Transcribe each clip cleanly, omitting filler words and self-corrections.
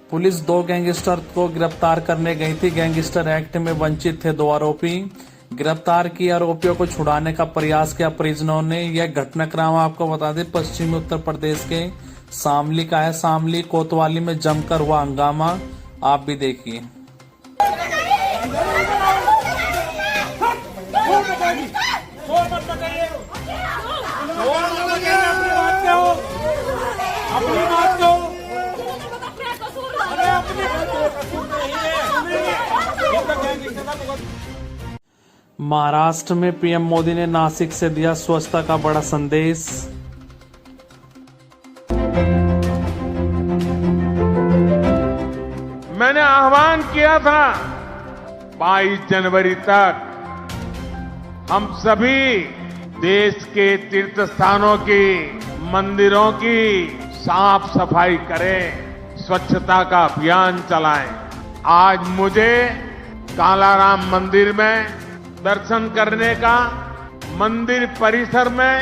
Police 2 gangster को गिरफ्तार करने गई थी। गैंगस्टर एक्ट में वंचित थे 2 आरोपी। गिरफ्तार किए आरोपियों को छुड़ाने का प्रयास किया परिजनों ने। यह घटनाक्रम आपको बता दें पश्चिमी उत्तर प्रदेश के शामली का है। शामली कोतवाली में जमकर हुआ हंगामा, आप भी देखिए। महाराष्ट्र में पीएम मोदी ने नासिक से दिया स्वच्छता का बड़ा संदेश। मैंने आह्वान किया था 22 जनवरी तक हम सभी देश के तीर्थ स्थानों की, मंदिरों की साफ सफाई करें, स्वच्छता का अभियान चलाएं। आज मुझे कालाराम मंदिर में दर्शन करने का, मंदिर परिसर में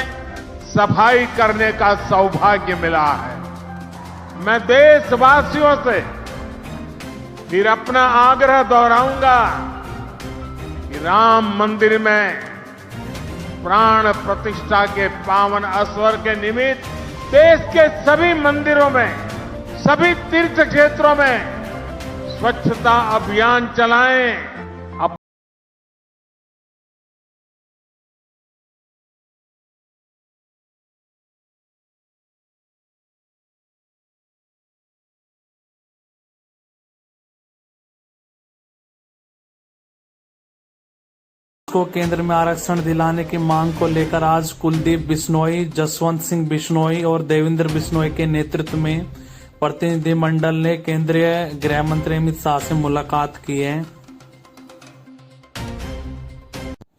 सफाई करने का सौभाग्य मिला है। मैं देशवासियों से फिर अपना आग्रह दोहराऊंगा कि राम मंदिर में प्राण प्रतिष्ठा के पावन अवसर के निमित्त देश के सभी मंदिरों में, सभी तीर्थ क्षेत्रों में स्वच्छता अभियान चलाएं। को केंद्र में आरक्षण दिलाने की मांग को लेकर आज कुलदीप बिश्नोई, जसवंत सिंह बिश्नोई और देवेंद्र बिश्नोई के नेतृत्व में प्रतिनिधिमंडल ने केंद्रीय गृह मंत्री अमित शाह से मुलाकात की है।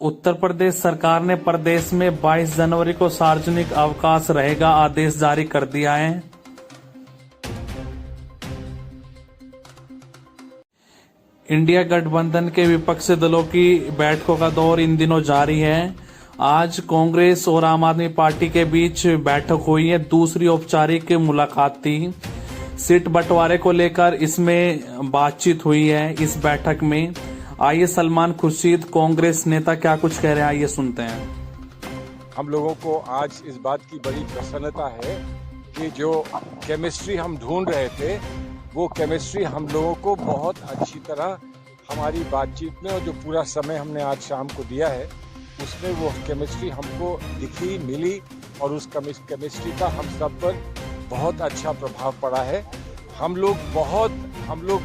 उत्तर प्रदेश सरकार ने प्रदेश में 22 जनवरी को सार्वजनिक अवकाश रहेगा आदेश जारी कर दिया है। इंडिया गठबंधन के विपक्षी दलों की बैठकों का दौर इन दिनों जारी है। आज कांग्रेस और आम आदमी पार्टी के बीच बैठक हुई है। दूसरी औपचारिक मुलाकात थी। सीट बंटवारे को लेकर इसमें बातचीत हुई है। इस बैठक में आइए सलमान खुर्शीद कांग्रेस नेता क्या कुछ कह रहे हैं, आइए सुनते हैं। हम लोगों को आज इस बात की बड़ी प्रसन्नता है कि जो केमिस्ट्री हम ढूंढ रहे थे वो केमिस्ट्री हम लोगों को बहुत अच्छी तरह हमारी बातचीत में, और जो पूरा समय हमने आज शाम को दिया है उसमें वो केमिस्ट्री हमको दिखी, मिली, और उस केमिस्ट्री का हम सब पर बहुत अच्छा प्रभाव पड़ा है। हम लोग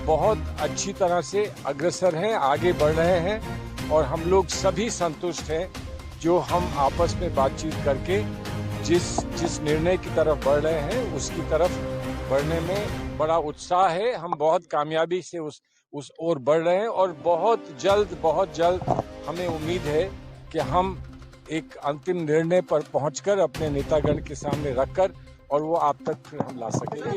बहुत अच्छी तरह से अग्रसर हैं, आगे बढ़ रहे हैं, और हम लोग सभी संतुष्ट हैं जो हम आपस में बातचीत करके जिस निर्णय की तरफ बढ़ रहे हैं उसकी तरफ बढ़ने में बड़ा उत्साह है। हम बहुत कामयाबी से उस ओर बढ़ रहे हैं, और बहुत जल्द हमें उम्मीद है कि हम एक अंतिम निर्णय पर पहुंचकर अपने नेतागण के सामने रखकर और वो आप तक फिर हम ला सकेंगे।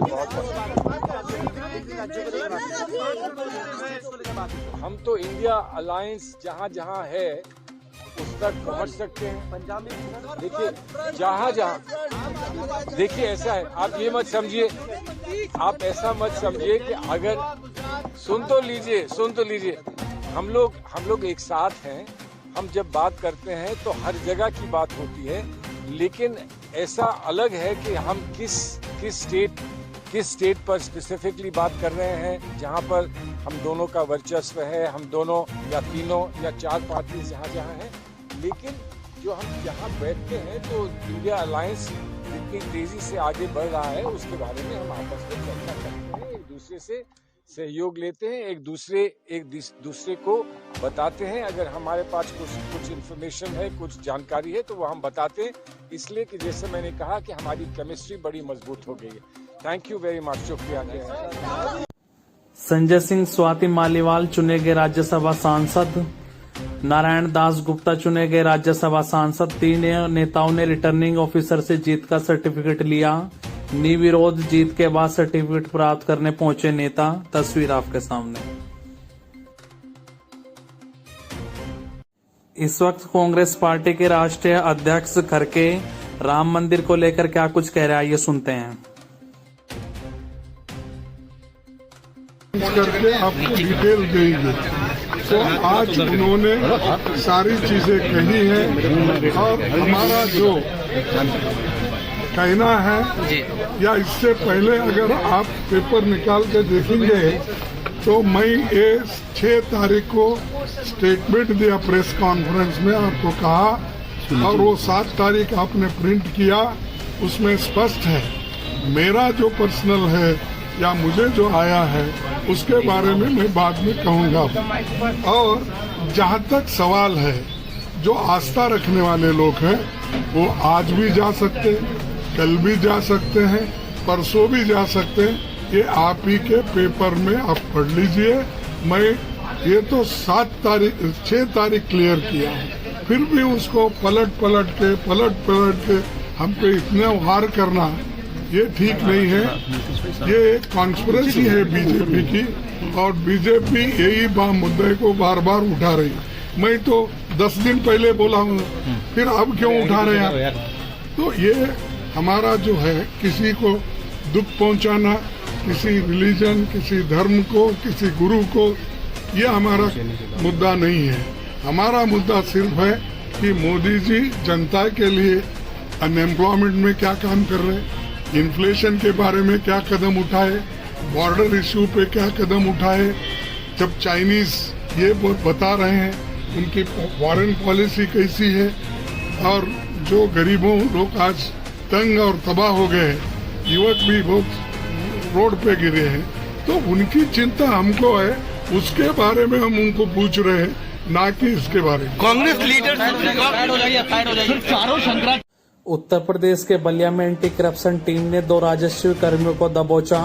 हम तो इंडिया अलायंस जहां है उस तक पहुंच सकते हैं। पंजाब में देखिए जहां देखिए ऐसा है, आप ये मत समझिए, आप ऐसा मत समझिए कि अगर सुन तो लीजिए हम लोग एक साथ हैं। हम जब बात करते हैं तो हर जगह की बात होती है, लेकिन ऐसा अलग है कि हम किस स्टेट पर स्पेसिफिकली बात कर रहे हैं जहां पर हम दोनों का वर्चस्व है, हम दोनों या तीनों या 4 पार्टी जहां हैं। लेकिन जो हम जहां बैठते हैं तो इंडिया अलायंस जितनी तेजी से आगे बढ़ रहा है उसके बारे में हम आपस में चर्चा करते हैं, एक दूसरे से सहयोग लेते हैं, एक दूसरे को बताते हैं। अगर हमारे पास कुछ इन्फॉर्मेशन है, कुछ जानकारी है तो वो हम बताते हैं, इसलिए कि जैसे मैंने कहा कि हमारी केमिस्ट्री बड़ी मजबूत हो गई है। थैंक यू वेरी मच, शुक्रिया। संजय सिंह स्वाति मालीवाल चुने गए राज्यसभा सांसद। नारायण दास गुप्ता चुने गए राज्यसभा सांसद। 3 नेताओं ने रिटर्निंग ऑफिसर से जीत का सर्टिफिकेट लिया। निर्विरोध जीत के बाद सर्टिफिकेट प्राप्त करने पहुंचे नेता। तस्वीर आपके सामने। इस वक्त कांग्रेस पार्टी के राष्ट्रीय अध्यक्ष खड़गे राम मंदिर को लेकर क्या कुछ कह रहे हैं, आइए सुनते हैं। करके आपको डिटेल देंगे। तो आज उन्होंने सारी चीजें कही हैं और हमारा जो कहना है या इससे पहले अगर आप पेपर निकाल के देखेंगे तो मैं ये 6 तारीख को स्टेटमेंट दिया प्रेस कॉन्फ्रेंस में, आपको कहा, और वो 7 तारीख आपने प्रिंट किया, उसमें स्पष्ट है मेरा जो पर्सनल है या मुझे जो आया है उसके बारे में मैं बाद में कहूंगा। और जहां तक सवाल है, जो आस्था रखने वाले लोग हैं वो आज भी जा सकते, कल भी जा सकते हैं, परसों भी जा सकते हैं। ये आप ही के पेपर में आप पढ़ लीजिए। मैं ये तो 6 तारीख क्लियर किया, फिर भी उसको पलट के हम पे इतना वार करना ये ठीक नहीं है। ये एक कॉन्स्पिरेसी है बीजेपी की, और बीजेपी यही मुद्दे को बार बार उठा रही। मैं तो 10 दिन पहले बोला हूँ, फिर अब क्यों उठा रहे हैं? तो ये हमारा जो है किसी को दुख पहुंचाना, किसी रिलीजन, किसी धर्म को, किसी गुरु को, ये हमारा मुद्दा नहीं है। हमारा मुद्दा सिर्फ है कि मोदी जी जनता के लिए अनएम्प्लॉयमेंट में क्या काम कर रहे हैं, इन्फ्लेशन के बारे में क्या कदम उठाए, बॉर्डर इश्यू पे क्या कदम उठाए। जब चाइनीज ये बता रहे हैं उनकी फॉरेन पॉलिसी कैसी है, और जो गरीबों लोग आज तंग और तबाह हो गए, युवक भी बहुत रोड पे गिरे हैं, तो उनकी चिंता हमको है, उसके बारे में हम उनको पूछ रहे हैं, ना कि इसके बारे में। कांग्रेस लीडर उत्तर प्रदेश के बलिया में एंटी करप्शन टीम ने 2 राजस्व कर्मियों को दबोचा।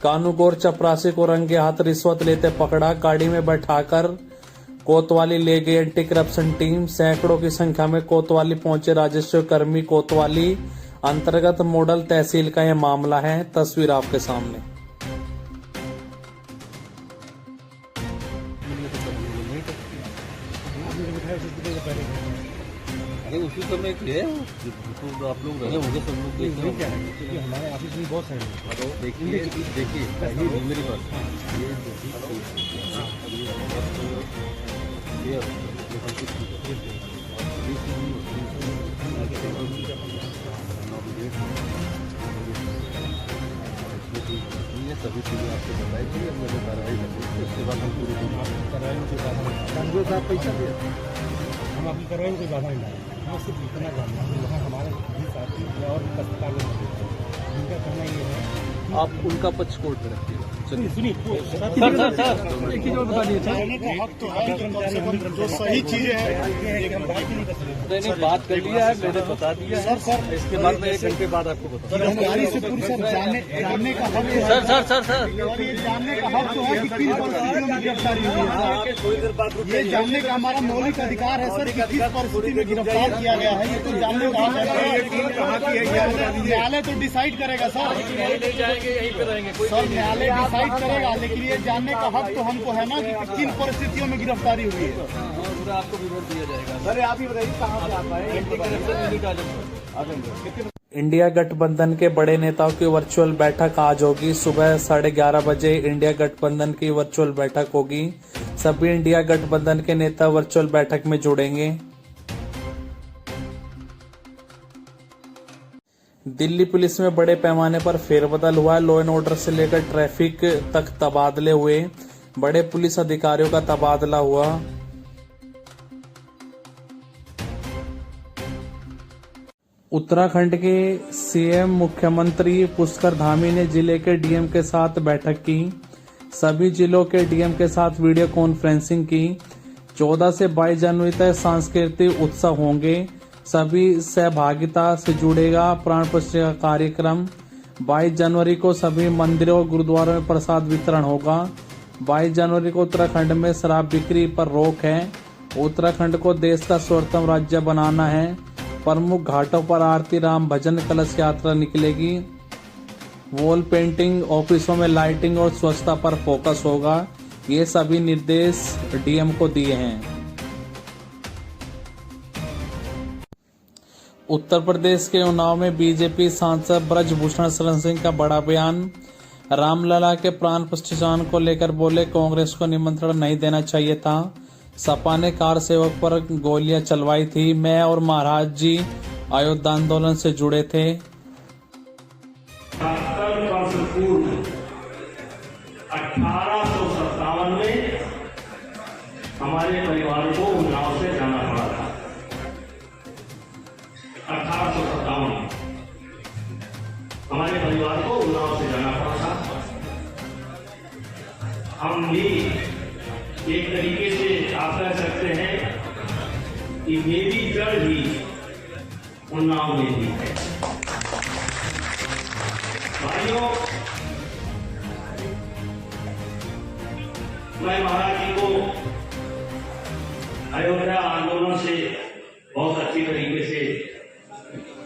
कानूगोर चपरासी को रंगे हाथ रिश्वत लेते पकड़ा, गाड़ी में बैठाकर कोतवाली ले गई एंटी करप्शन टीम। सैकड़ों की संख्या में कोतवाली पहुंचे राजस्व कर्मी। कोतवाली अंतर्गत मॉडल तहसील का यह मामला है, तस्वीर आपके सामने। अरे उसी समय है तो आप लोग रहे होंगे, सब लोग देख रहे हैं क्योंकि हमारे ऑफिस में बहुत सारे। देखिए मेरे पास ये सभी चीजें आपको बताई थी, अब मैंने कार्रवाई करी, उसके बाद हम पूरी कार्रवाई के बाद कानून साहब पैसा दिया, हम अपनी कार्रवाई को ज़्यादा नहीं लाए। हमें सिर्फ इतना जानना है, वहाँ हमारे भी साथी और भी अस्पताल में उनका कहना ये है, आप उनका पक्ष कोर्ट में रखिए। सुनिए एक चीज और बता दीजिए, हक तो है, जो सही चीजें हैं मैंने बात कर लिया है, मैंने बता दिया है सर। इसके बाद में 1 घंटे बाद आपको बता से पूरी सर जानने का हक सर और ये जानने का हक तो है कि किन परिस्थितियों में गिरफ्तारी हुई है। ये जानने का हमारा मौलिक अधिकार है सर कि किस परिस्थिति में गिरफ्तार किया गया है, ये तो जानने का हक है। न्यायालय तो डिसाइड करेगा सर, यहीं पे रहेंगे सर, न्यायालय डिसाइड करेगा, लेकिन ये जानने का हक तो हमको है ना कि किन परिस्थितियों में गिरफ्तारी हुई है। पूरा आपको विवरण दिया जाएगा सर। आप ही बताइए कहाँ से आप आए? एंटी करप्शन यूनिट आ जाएंगे। इंडिया गठबंधन के बड़े नेताओं की वर्चुअल बैठक आज होगी। सुबह 11:30 बजे इंडिया गठबंधन की वर्चुअल बैठक होगी। सभी इंडिया गठबंधन के नेता वर्चुअल बैठक में जुड़ेंगे। दिल्ली पुलिस में बड़े पैमाने पर फेरबदल हुआ है। लॉ एंड ऑर्डर से लेकर ट्रैफिक तक तबादले हुए, बड़े पुलिस अधिकारियों का तबादला हुआ। उत्तराखंड के सीएम मुख्यमंत्री पुष्कर धामी ने जिले के डीएम के साथ बैठक की। सभी जिलों के डीएम के साथ वीडियो कॉन्फ्रेंसिंग की। 14 से 22 जनवरी तक सांस्कृतिक उत्सव होंगे। सभी सहभागिता से जुड़ेगा प्राण प्रतिष्ठा का कार्यक्रम। 22 जनवरी को सभी मंदिरों और गुरुद्वारों में प्रसाद वितरण होगा। 22 जनवरी को उत्तराखंड में शराब बिक्री पर रोक है। उत्तराखंड को देश का 100वां राज्य बनाना है। प्रमुख घाटों पर आरती, राम भजन, कलश यात्रा निकलेगी। वॉल पेंटिंग, ऑफिसों में लाइटिंग और स्वच्छता पर फोकस होगा। ये सभी निर्देश डीएम को दिए हैं। उत्तर प्रदेश के उन्नाव में बीजेपी सांसद ब्रजभूषण शरण सिंह का बड़ा बयान। रामलला के प्राण प्रतिष्ठान को लेकर बोले, कांग्रेस को निमंत्रण नहीं देना चाहिए था। सपा ने कार सेवक पर गोलियां चलवाई थी। मैं और महाराज जी अयोध्या आंदोलन से जुड़े थे। 1857 में हमारे परिवार को उन्नाव से जाना पड़ा था। 1857 में हमारे परिवार को उन्नाव से जाना पड़ा था। हम भी एक तरीके से आप कह सकते हैं कि मेरी जड़ भी उन्नाव में ही है। भाइयों, मैं महाराज जी को अयोध्या आंदोलन से बहुत अच्छी तरीके से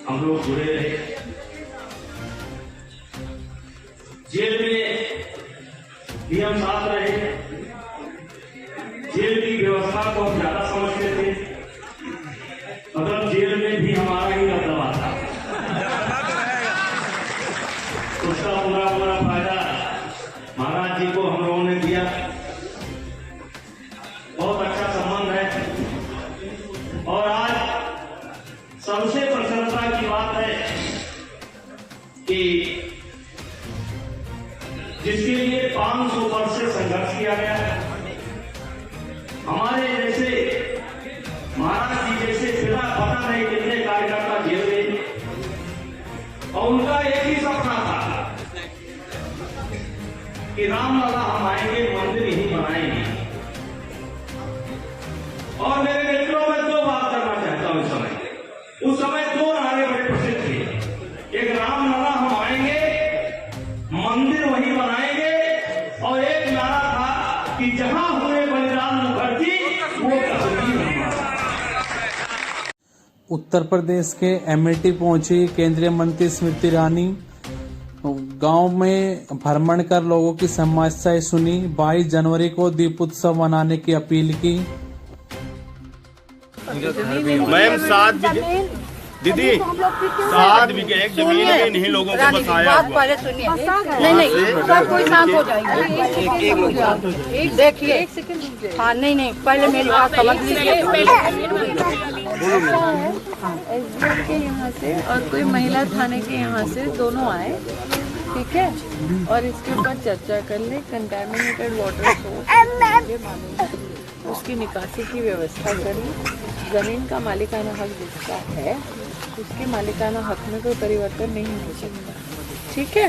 हम लोग जुड़े रहे। जेल में भी हम साथ रहे। जेल की व्यवस्था को हम ज्यादा समझते थे। मतलब जेल में भी हमारा ही दबदबा था। उसका पूरा फायदा महाराज जी को हम लोगों ने दिया। बहुत अच्छा संबंध है। और आज सबसे प्रसन्नता की बात है कि जिसके लिए 500 वर्ष से संघर्ष किया गया है, हमारे जैसे महाराज जी जैसे फिर पता नहीं कितने कार्यकर्ता जेल में, और उनका एक ही सपना था कि रामलला हम आएंगे, मंदिर ही बनाएंगे। और मेरे मित्रों, मैं दो बात करना चाहता हूं। उस समय दो नारे बड़े प्रसिद्ध थे। एक रामलला हम आएंगे, मंदिर वही बनाएंगे, और एक नारा था कि जहां हुए बलिदान मुखर्जी वो कश्मीर हमारा। उत्तर प्रदेश के अमेठी पहुंची केंद्रीय मंत्री स्मृति ईरानी। गांव में भ्रमण कर लोगों की समस्याएं सुनी। 22 जनवरी को दीपोत्सव मनाने की अपील की। मैम 7 दीदी 7 बीघे एक जमीन में इन्हीं लोगों को बताया बात पहले सुनिए। नहीं सब कोई शांत हो जाएगी। एक देखिए, एक सेकंड। हाँ नहीं पहले मेरी बात समझ लीजिए। एसडीएम के यहाँ से और कोई महिला थाने के यहाँ से दोनों आए, ठीक है, और इसके ऊपर चर्चा कर ले। कंटेमिनेटेड वाटर सोर्स, उसकी निकासी की व्यवस्था कर ली। जमीन का मालिकाना हक जिसका है, उसके मालिकाना हक में कोई परिवर्तन नहीं हो सकता, ठीक है।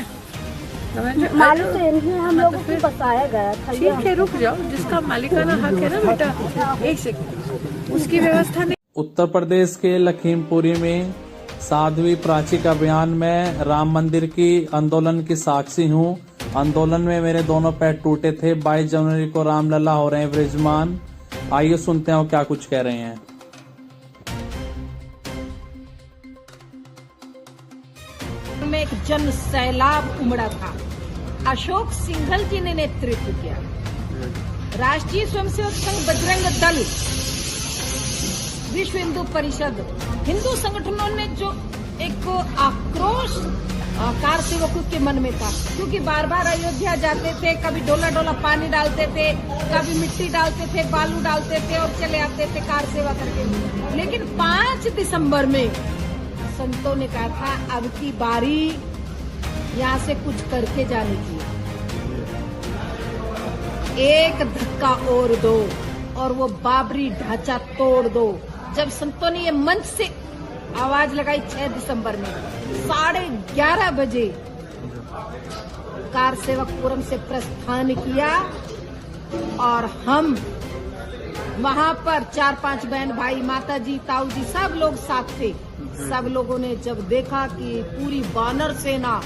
मालूम है हम लोगों को बताया गया था। ठीक है, रुक जाओ। जिसका मालिकाना हक है ना बेटा, एक सेकंड, उसकी व्यवस्था नहीं। उत्तर प्रदेश के लखीमपुरी में साध्वी प्राची का बयान। मैं राम मंदिर की आंदोलन की साक्षी हूँ। आंदोलन में मेरे दोनों पैर टूटे थे। 22 जनवरी को रामलला हो रहे हैं विराजमान। आइए सुनते हैं वो क्या कुछ कह रहे हैं। में एक जन सैलाब उमड़ा था। अशोक सिंघल जी ने नेतृत्व किया। राष्ट्रीय स्वयंसेवक संघ, बजरंग दल, विश्व हिंदू परिषद, हिंदू संगठनों ने जो एक आक्रोश कार सेवकों के मन में था, क्योंकि बार बार अयोध्या जाते थे, कभी डोला डोला पानी डालते थे, कभी मिट्टी डालते थे, बालू डालते थे और चले आते थे कार सेवा करके। लेकिन 5 दिसंबर में संतों ने कहा था अब की बारी यहाँ से कुछ करके जाने की, एक धक्का और दो और वो बाबरी ढांचा तोड़ दो। जब संतों ने ये मंच से आवाज लगाई 6 दिसंबर में 11:30 बजे कार सेवकपुरम से प्रस्थान किया, और हम वहां पर 4-5 बहन भाई, माता जी, ताऊ जी, सब लोग साथ थे। सब लोगों ने जब देखा कि पूरी वानर सेना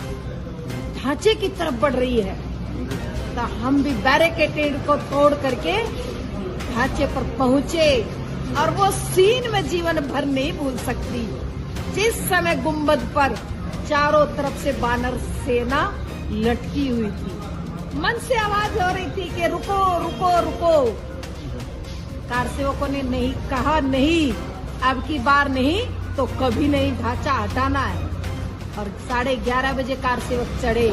ढांचे की तरफ बढ़ रही है, तो हम भी बैरिकेड को तोड़ करके ढांचे पर पहुंचे। और वो सीन में जीवन भर नहीं भूल सकती, जिस समय गुंबद पर चारों तरफ से वानर सेना लटकी हुई थी। मन से आवाज हो रही थी कि रुको रुको रुको। कार सेवकों ने नहीं कहा, नहीं अब की बार नहीं तो कभी नहीं, ढांचा हटाना है। और 11:30 बजे कार सेवक चढ़े।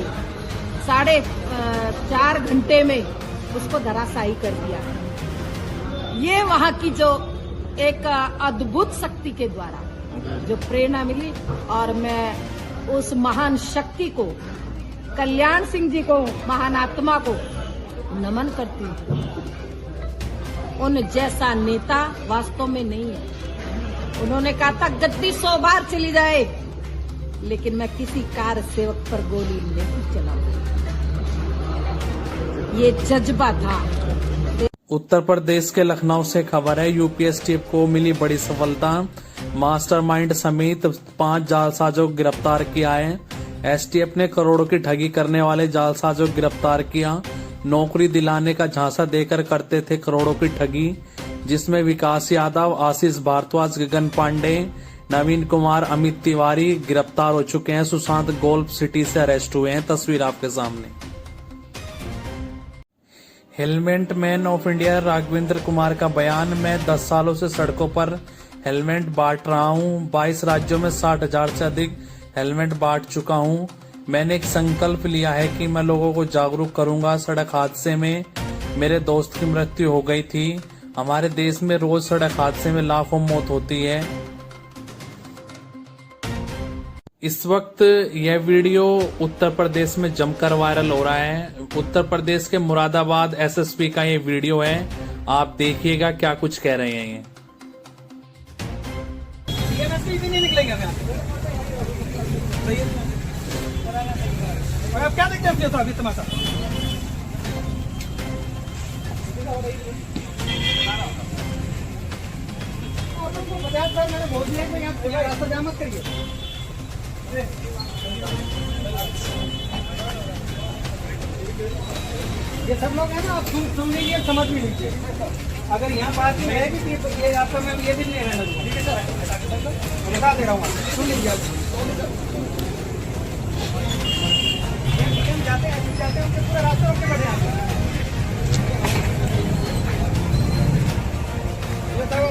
4.5 घंटे में उसको धराशायी कर दिया। ये वहां की जो एक अद्भुत शक्ति के द्वारा जो प्रेरणा मिली, और मैं उस महान शक्ति को, कल्याण सिंह जी को, महान आत्मा को नमन करती हूँ। उन जैसा नेता वास्तव में नहीं है। उन्होंने कहा था गद्दी 100 बार चली जाए, लेकिन मैं किसी कार सेवक पर गोली नहीं चलाऊंगी। ये जज्बा था। उत्तर प्रदेश के लखनऊ से खबर है, यूपीएससी को मिली बड़ी सफलता। मास्टरमाइंड समेत 5 जालसाजों को गिरफ्तार किया है। एसटीएफ ने करोड़ों की ठगी करने वाले जालसाजों को गिरफ्तार किया। नौकरी दिलाने का झांसा देकर करते थे करोड़ों की ठगी, जिसमें विकास यादव, आशीष भारद्वाज, गगन पांडे, नवीन कुमार, अमित तिवारी गिरफ्तार हो चुके हैं। सुशांत गोल्फ सिटी से अरेस्ट हुए हैं। तस्वीर आपके सामने। Helmet man of India Raghavendra Kumar का बयान, मैं 10 सालों से सड़कों पर हेलमेट बांट रहा हूं। 22 राज्यों में 60,000 से अधिक हेलमेट बांट चुका हूं। मैंने एक संकल्प लिया है कि मैं लोगों को जागरूक करूंगा। सड़क हादसे में मेरे दोस्त की मृत्यु हो गई थी। हमारे देश में रोज सड़क हादसे में लाखों मौत होती है। इस वक्त यह वीडियो उत्तर प्रदेश में जमकर वायरल हो रहा है। उत्तर प्रदेश के मुरादाबाद एसएसपी का ये वीडियो है। आप देखिएगा क्या कुछ कह रहे हैं। ये भी नहीं निकलेंगे अब क्या देखते हैं अभी तमाशा। मैंने बोल दिया कि यहाँ रास्ता जाम मत करिए। ये सब लोग हैं ना, आप सुन लीजिए, समझ भी लीजिए। अगर यहाँ पार्किंग रहेगी तो ये रास्ता में ये भी नहीं रहना दूंगा। ठीक है सर, बता दे रहा हूँ, सुन लीजिए। जाते हैं उनके पूरा रास्ता रोक के बैठे हैं।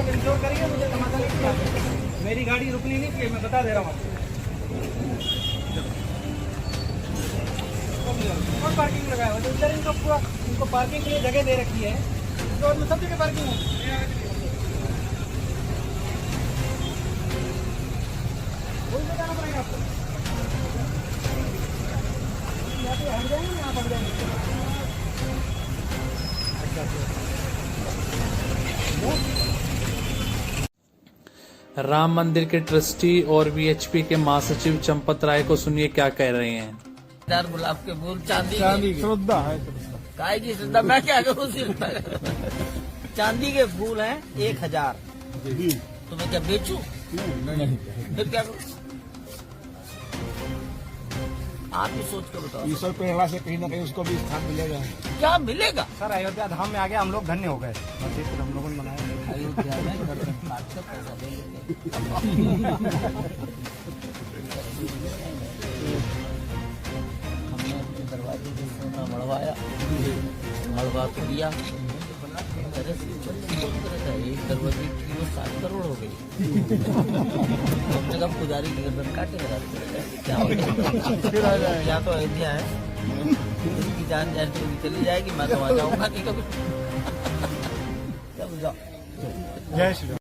इंश्योर करिए, मुझे तमाशा नहीं किया। मेरी गाड़ी रुकनी नहीं चाहिए, मैं बता दे रहा हूँ। कौन पार्किंग लगाया हुआ? तो इधर इनको पूरा इनको पार्किंग के लिए जगह दे रखी है, तो सब जगह पार्किंग है। वही बताना पड़ेगा आपको। हट जाएंगे, यहाँ पड़ जाएंगे। राम मंदिर के ट्रस्टी और वीएचपी के महासचिव चंपत राय को सुनिए क्या कह रहे हैं। गुलाब के फूल चांदी श्रद्धा है। काय की श्रद्धा, मैं क्या करूँ। चांदी के फूल हैं 1000, तो मैं क्या बेचूं? नहीं। फिर क्या करूँ? आप ही सोच कर बताओ। ईश्वर प्रेरणा से कहीं ना कहीं उसको भी स्थान मिलेगा। क्या मिलेगा? सर अयोध्या धाम में आ गया, हम लोग धन्य हो गए। हम लोगों ने बनाया अयोध्या में पैसा दे हमने अपने दरवाजे से सोना मड़वाया, मड़वा तो दिया। एक दरवाजे की कीमत 7 करोड़ हो गई। कम से कम पुजारी की गर्दन काटे क्या हो। या तो अयोध्या है, इसकी जान चली जाएगी, मैं तो आ जाऊंगा नहीं कभी। जय श्री राम।